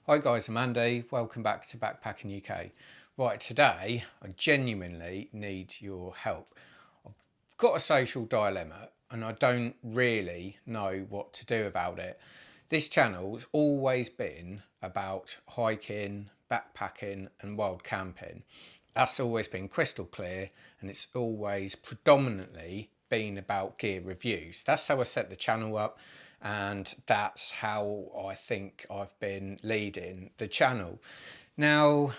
Hi guys, I'm Andy. Welcome back to Backpacking UK. Right, today I genuinely need your help. I've got a social dilemma and I don't really know what to do about it. This channel's always been about hiking, backpacking and wild camping. That's always been crystal clear, and it's always predominantly been about gear reviews. That's how I set the channel up, and that's how I think I've been leading the channel. Now,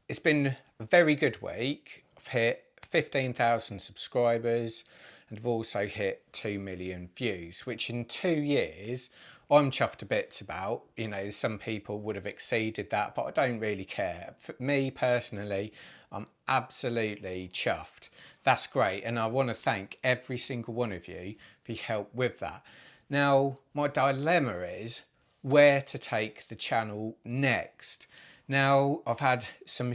it's been a very good week. I've hit 15,000 subscribers and I've also hit 2 million views, which in 2 years I'm chuffed to bits about. You know, some people would have exceeded that, but I don't really care. For me personally, I'm absolutely chuffed. That's great, and I want to thank every single one of you for your help with that. Now, my dilemma is where to take the channel next. Now, I've had some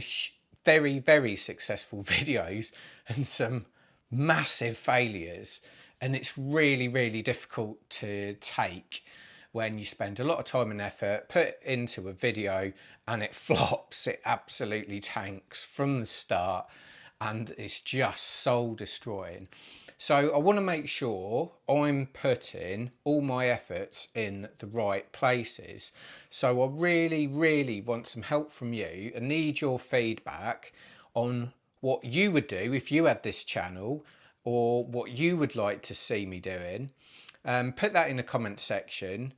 very, very successful videos and some massive failures, and it's really, really difficult to take when you spend a lot of time and effort put into a video and it flops. It absolutely tanks from the start and it's just soul destroying. So I want to make sure I'm putting all my efforts in the right places. So I really, really want some help from you. I need your feedback on what you would do if you had this channel, or what you would like to see me doing. Put that in the comment section,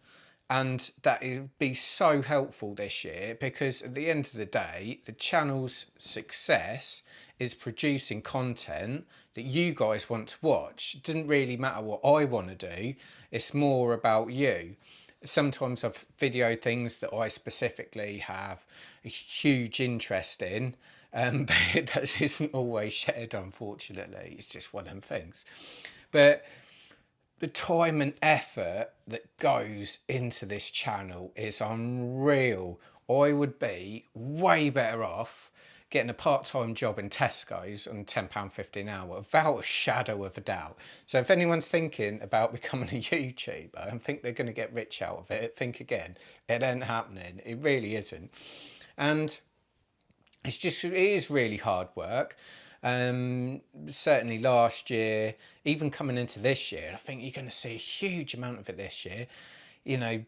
and that would be so helpful this year, because at the end of the day the channel's success is producing content that you guys want to watch. It doesn't really matter what I want to do, it's more about you. Sometimes I've videoed things that I specifically have a huge interest in, but that isn't always shared, unfortunately. It's just one of them things. But the time and effort that goes into this channel is unreal. I would be way better off getting a part-time job in Tesco's on £10.50 an hour, without a shadow of a doubt. So if anyone's thinking about becoming a YouTuber and think they're going to get rich out of it, think again. It ain't happening. It really isn't. And it is really hard work. Certainly last year, even coming into this year, I think you're going to see a huge amount of it this year. You know,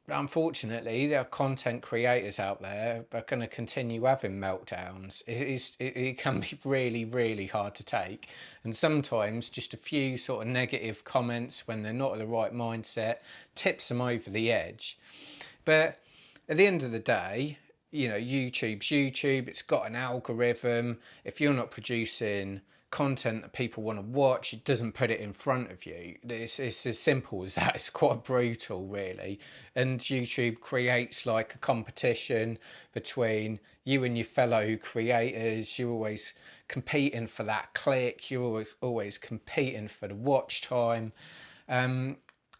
unfortunately, there are content creators out there that are going to continue having meltdowns. It can be really, really hard to take, and sometimes just a few sort of negative comments when they're not in the right mindset tips them over the edge. But at the end of the day, you know, YouTube's YouTube. It's got an algorithm. If you're not producing content that people want to watch, it doesn't put it in front of you. It's as simple as that. It's quite brutal, really. And YouTube creates like a competition between you and your fellow creators. You're always competing for that click. You're always competing for the watch time.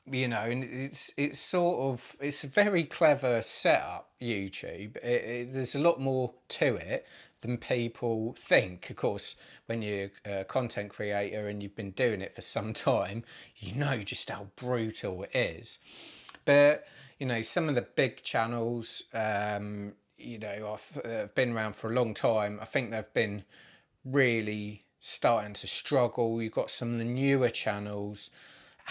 You know, and it's sort of, it's a very clever setup, YouTube. There's a lot more to it than people think. Of course, when you're a content creator and you've been doing it for some time, you know just how brutal it is. But you know, some of the big channels, you know, I've been around for a long time. I think they've been really starting to struggle. You've got some of the newer channels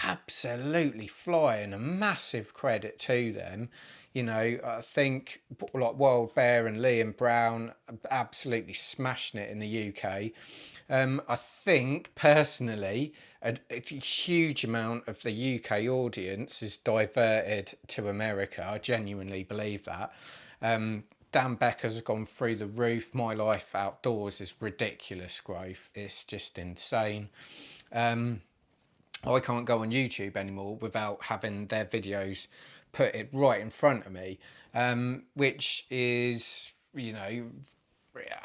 absolutely flying, a massive credit to them. You know, I think like Wild Bear and Liam Brown absolutely smashing it in the UK. I think personally a huge amount of the UK audience is diverted to America. I genuinely believe that. Dan Becker's gone through the roof. My Life Outdoors is ridiculous growth. It's just insane. I can't go on YouTube anymore without having their videos put it right in front of me, which is, you know,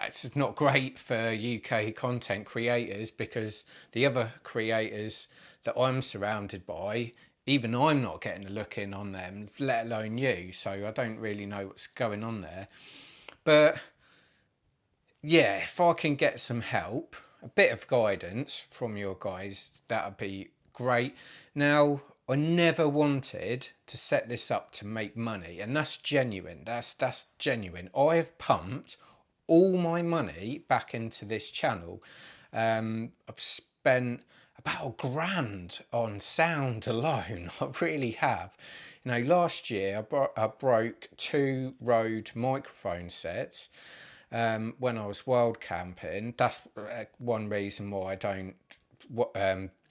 it's not great for UK content creators, because the other creators that I'm surrounded by, even I'm not getting a look in on them, let alone you. So I don't really know what's going on there. But yeah, if I can get some help, a bit of guidance from your guys, that'd be great. Now, I never wanted to set this up to make money, and that's genuine. That's genuine. I have pumped all my money back into this channel. I've spent about £1,000 on sound alone. I really have. You know, last year I broke 2 Rode microphone sets when I was wild camping. That's one reason why I don't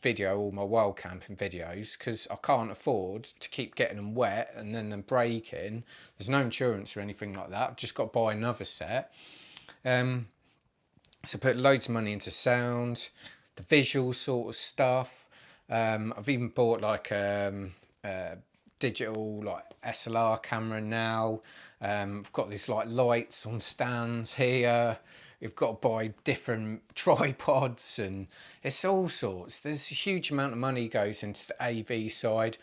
video all my wild camping videos, because I can't afford to keep getting them wet and then them breaking. There's no insurance or anything like that. I've just got to buy another set. So put loads of money into sound, the visual sort of stuff. I've even bought like digital like SLR camera now. I've got these like lights on stands here. You've got to buy different tripods, and it's all sorts. There's a huge amount of money goes into the AV side.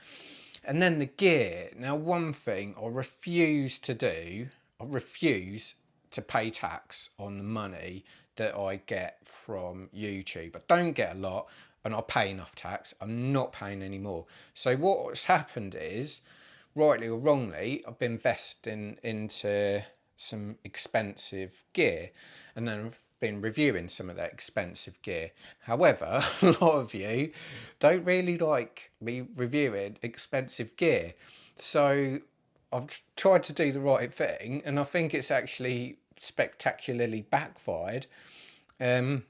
And then the gear. Now, one thing I refuse to do, I refuse to pay tax on the money that I get from YouTube. I don't get a lot, and I pay enough tax. I'm not paying any more. So what's happened is, rightly or wrongly, I've been investing into some expensive gear, and then I've been reviewing some of that expensive gear. However, a lot of you don't really like me reviewing expensive gear. So I've tried to do the right thing, and I think it's actually spectacularly backfired. And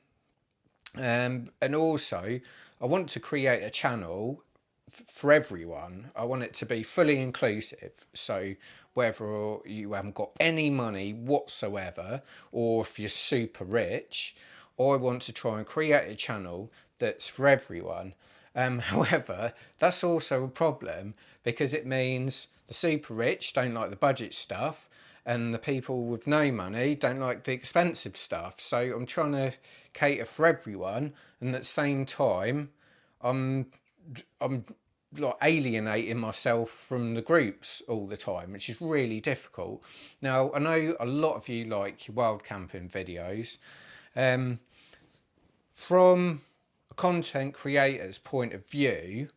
also, I want to create a channel for everyone. I want it to be fully inclusive. So whether you haven't got any money whatsoever, or if you're super rich, I want to try and create a channel that's for everyone. However, that's also a problem, because it means the super rich don't like the budget stuff, and the people with no money don't like the expensive stuff. So I'm trying to cater for everyone, and at the same time, I'm I'm like alienating myself from the groups all the time, which is really difficult. Now, I know a lot of you like your wild camping videos. From a content creator's point of view,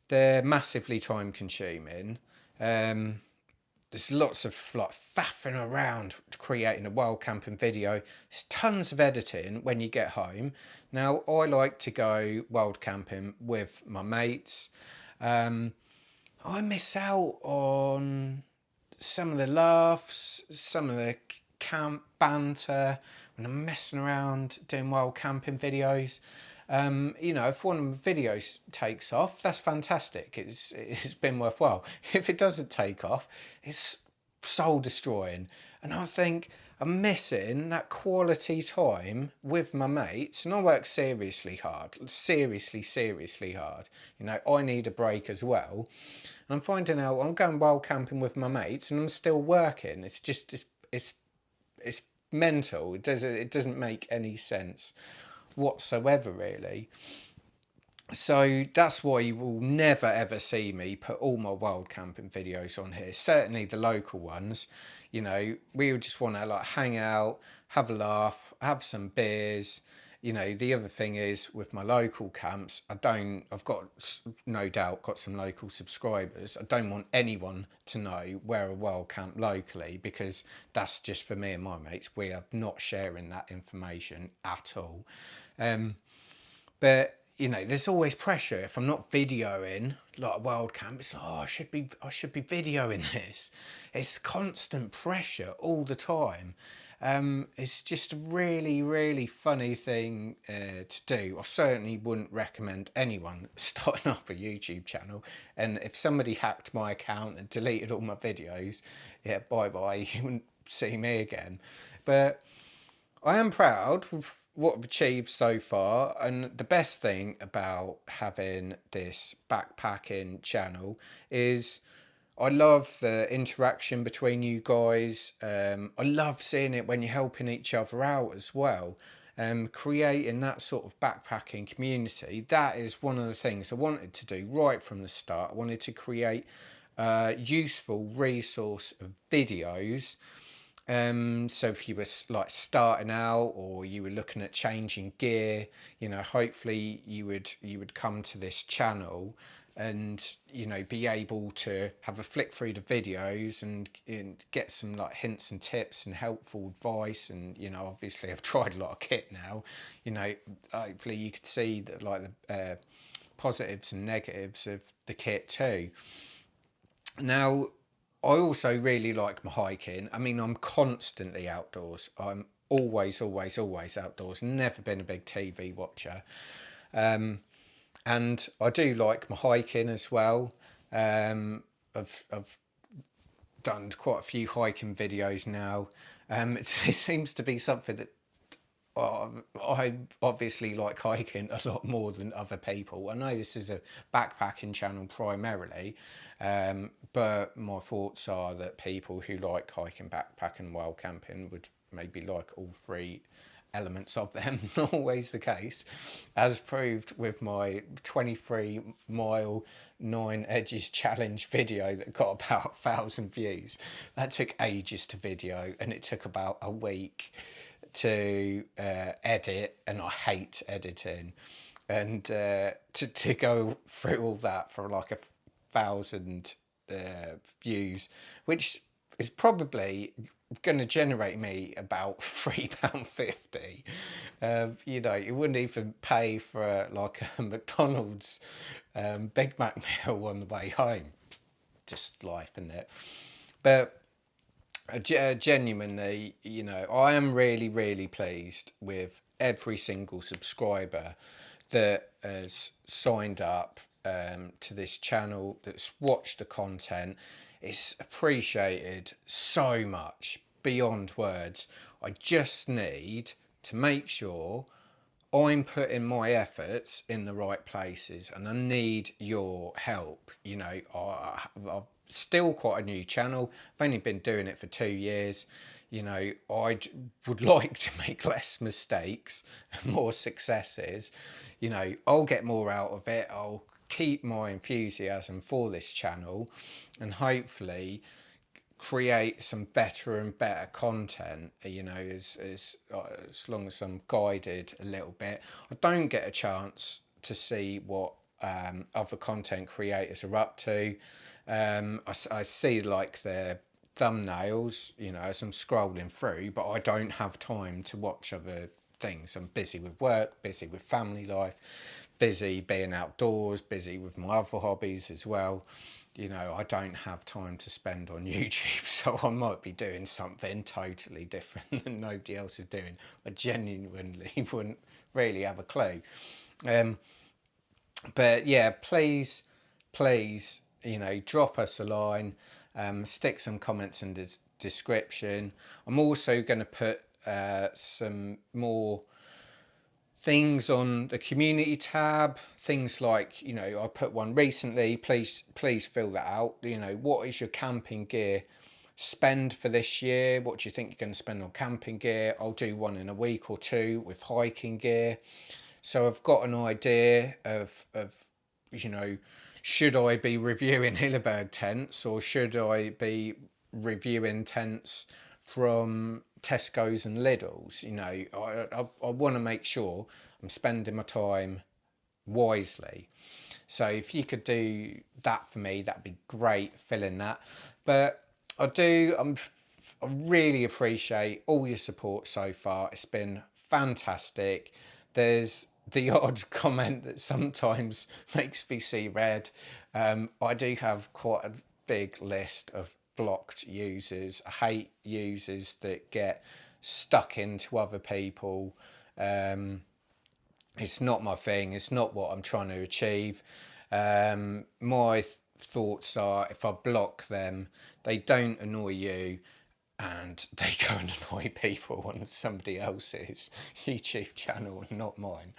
they're massively time consuming. There's lots of like faffing around creating a wild camping video. There's tons of editing when you get home. Now, I like to go wild camping with my mates. I miss out on some of the laughs, some of the camp banter when I'm messing around doing wild camping videos. You know, if one of the videos takes off, that's fantastic. It's been worthwhile. If it doesn't take off, it's soul destroying. And I think I'm missing that quality time with my mates. And I work seriously hard, seriously hard. You know, I need a break as well. And I'm finding out I'm going wild camping with my mates, and I'm still working. It's just it's mental. It doesn't make any sense whatsoever, really. So that's why you will never ever see me put all my wild camping videos on here. Certainly the local ones. You know, we just want to like hang out, have a laugh, have some beers. You know, the other thing is with my local camps, I've got no doubt got some local subscribers. I don't want anyone to know where a wild camp locally, because that's just for me and my mates. We are not sharing that information at all. But you know, there's always pressure. If I'm not videoing like a wild camp, it's like, oh, I should be videoing this. It's constant pressure all the time. It's just a really funny thing to do. I certainly wouldn't recommend anyone starting up a YouTube channel. And if somebody hacked my account and deleted all my videos, yeah, bye bye. You wouldn't see me again. But I am proud of what I've achieved so far, and the best thing about having this backpacking channel is I love the interaction between you guys. I love seeing it when you're helping each other out as well. Creating that sort of backpacking community, that is one of the things I wanted to do right from the start. I wanted to create useful resource of videos. So if you were like starting out, or you were looking at changing gear, you know, hopefully you would come to this channel and be able to have a flick through the videos and get some like hints and tips and helpful advice. And obviously I've tried a lot of kit now. Hopefully you could see that, like, the positives and negatives of the kit too. Now, I also really like my hiking. I mean, I'm constantly outdoors. I'm always outdoors. Never been a big TV watcher. And I do like my hiking as well. I've done quite a few hiking videos now. It seems to be something that I obviously like hiking a lot more than other people. I know this is a backpacking channel primarily, but my thoughts are that people who like hiking, backpacking, wild camping would maybe like all three elements of them. Not always the case, as proved with my 23-mile 9 edges challenge video that got about 1,000 views. That took ages to video, and it took about a week to edit, and I hate editing. And to go through all that for like 1,000 views, which is probably going to generate me about £3.50. It wouldn't even pay for like a McDonald's Big Mac meal on the way home. Just life, isn't it? But genuinely, I am really, really pleased with every single subscriber that has signed up to this channel, that's watched the content. It's appreciated so much beyond words. I just need to make sure I'm putting my efforts in the right places, and I need your help. I've still quite a new channel. I've only been doing it for 2 years. I would like to make less mistakes and more successes. I'll get more out of it. I'll keep my enthusiasm for this channel, and hopefully create some better and better content, as long as I'm guided a little bit. I don't get a chance to see what other content creators are up to. I see like their thumbnails, as I'm scrolling through, but I don't have time to watch other things. I'm busy with work, busy with family life, busy being outdoors, busy with my other hobbies as well. I don't have time to spend on YouTube, so I might be doing something totally different than nobody else is doing. I genuinely wouldn't really have a clue. But yeah, please, drop us a line, stick some comments in the description. I'm also going to put some more things on the community tab, things like, I put one recently. Please fill that out. What is your camping gear spend for this year? What do you think you're going to spend on camping gear? I'll do one in a week or two with hiking gear, so I've got an idea of should I be reviewing Hilleberg tents, or should I be reviewing tents from Tesco's and Lidl's? I want to make sure I'm spending my time wisely. So if you could do that for me, that'd be great, filling that. But I really appreciate all your support so far. It's been fantastic. There's the odd comment that sometimes makes me see red. I do have quite a big list of blocked users. I hate users that get stuck into other people. It's not my thing. It's not what I'm trying to achieve. My thoughts are, if I block them, they don't annoy you, and they go and annoy people on somebody else's YouTube channel and not mine.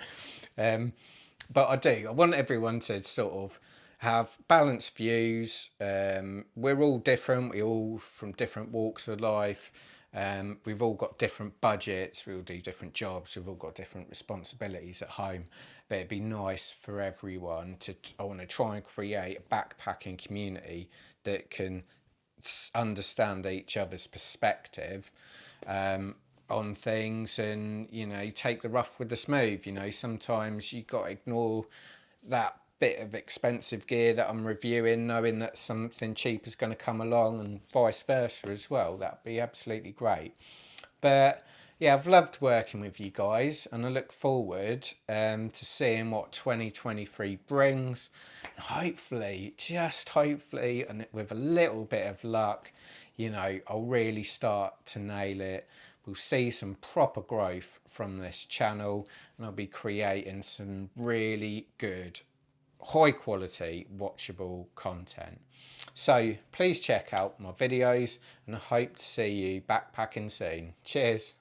But I want everyone to sort of have balanced views. We're all different. We're all from different walks of life. We've all got different budgets. We all do different jobs. We've all got different responsibilities at home. But it'd be nice for everyone to. I want to try and create a backpacking community that can understand each other's perspective on things, and take the rough with the smooth. Sometimes you got to ignore that bit of expensive gear that I'm reviewing, knowing that something cheap is going to come along, and vice versa as well. That'd be absolutely great. But yeah, I've loved working with you guys, and I look forward to seeing what 2023 brings. Hopefully, just hopefully, and with a little bit of luck, you know, I'll really start to nail it. We'll see some proper growth from this channel, and I'll be creating some really good, high quality, watchable content. So please check out my videos, and I hope to see you backpacking soon. Cheers.